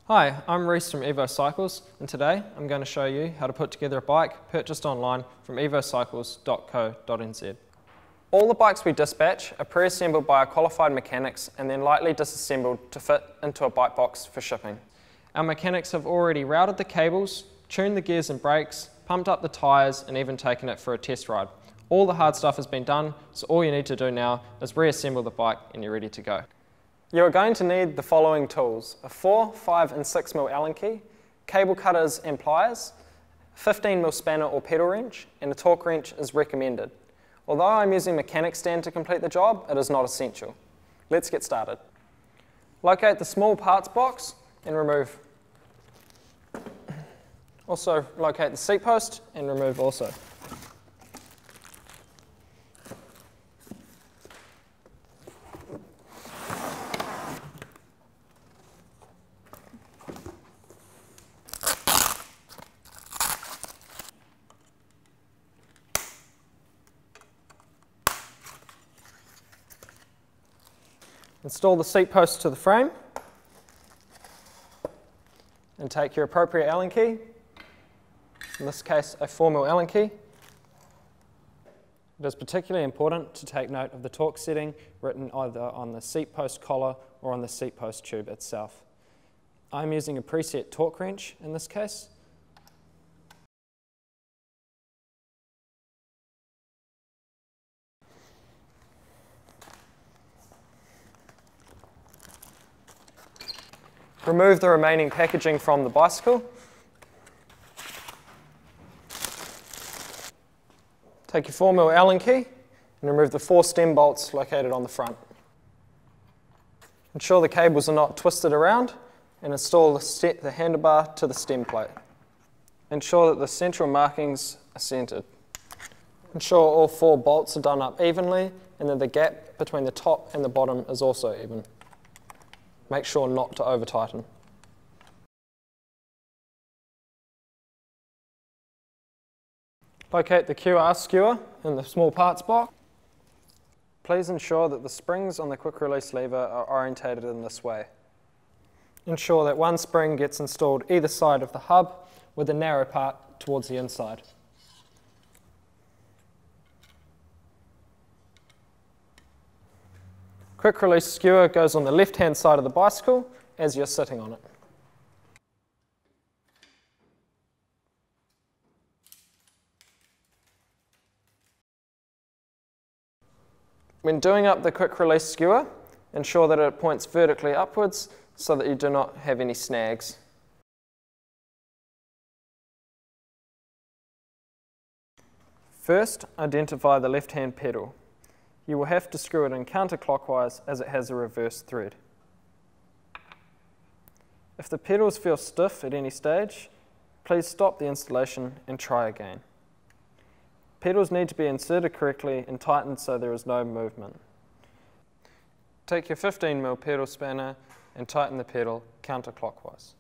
Hi, I'm Reese from Evo Cycles, and today I'm going to show you how to put together a bike purchased online from evocycles.co.nz. All the bikes we dispatch are pre-assembled by our qualified mechanics and then lightly disassembled to fit into a bike box for shipping. Our mechanics have already routed the cables, tuned the gears and brakes, pumped up the tyres and even taken it for a test ride. All the hard stuff has been done, so all you need to do now is reassemble the bike and you're ready to go. You are going to need the following tools: a 4, 5 and 6mm Allen key, cable cutters and pliers, 15mm spanner or pedal wrench, and a torque wrench is recommended. Although I'm using mechanic stand to complete the job, it is not essential. Let's get started. Locate the small parts box and remove. Also locate the seat post and remove also. Install the seat post to the frame and take your appropriate Allen key, in this case a 4mm Allen key. It is particularly important to take note of the torque setting written either on the seat post collar or on the seat post tube itself. I'm using a preset torque wrench in this case. Remove the remaining packaging from the bicycle. Take your 4mm Allen key and remove the 4 stem bolts located on the front. Ensure the cables are not twisted around and install the handlebar to the stem plate. Ensure that the central markings are centered. Ensure all 4 bolts are done up evenly and that the gap between the top and the bottom is also even. Make sure not to over tighten. Locate the QR skewer in the small parts box. Please ensure that the springs on the quick release lever are orientated in this way. Ensure that one spring gets installed either side of the hub with the narrow part towards the inside. Quick release skewer goes on the left hand side of the bicycle as you're sitting on it. When doing up the quick release skewer, ensure that it points vertically upwards so that you do not have any snags. First, identify the left hand pedal. You will have to screw it in counterclockwise as it has a reverse thread. If the pedals feel stiff at any stage, please stop the installation and try again. Pedals need to be inserted correctly and tightened so there is no movement. Take your 15mm pedal spanner and tighten the pedal counterclockwise.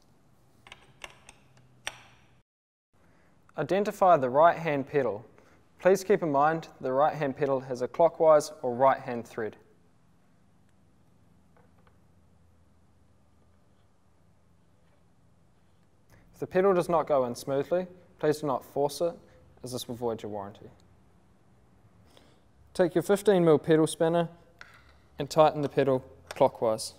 Identify the right hand pedal. Please keep in mind the right hand pedal has a clockwise or right hand thread. If the pedal does not go in smoothly, please do not force it, as this will void your warranty. Take your 15mm pedal spanner and tighten the pedal clockwise.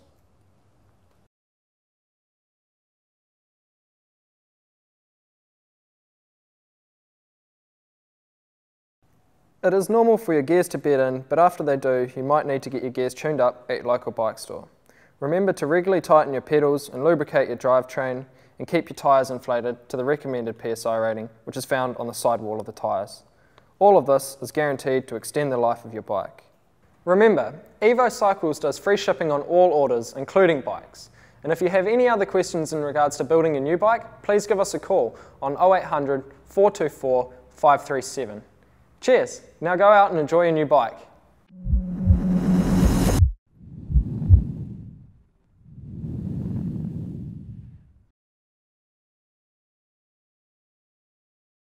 It is normal for your gears to bed in, but after they do, you might need to get your gears tuned up at your local bike store. Remember to regularly tighten your pedals and lubricate your drivetrain, and keep your tyres inflated to the recommended PSI rating, which is found on the sidewall of the tyres. All of this is guaranteed to extend the life of your bike. Remember, Evo Cycles does free shipping on all orders, including bikes. And if you have any other questions in regards to building a new bike, please give us a call on 0800 424 537. Cheers! Now go out and enjoy your new bike.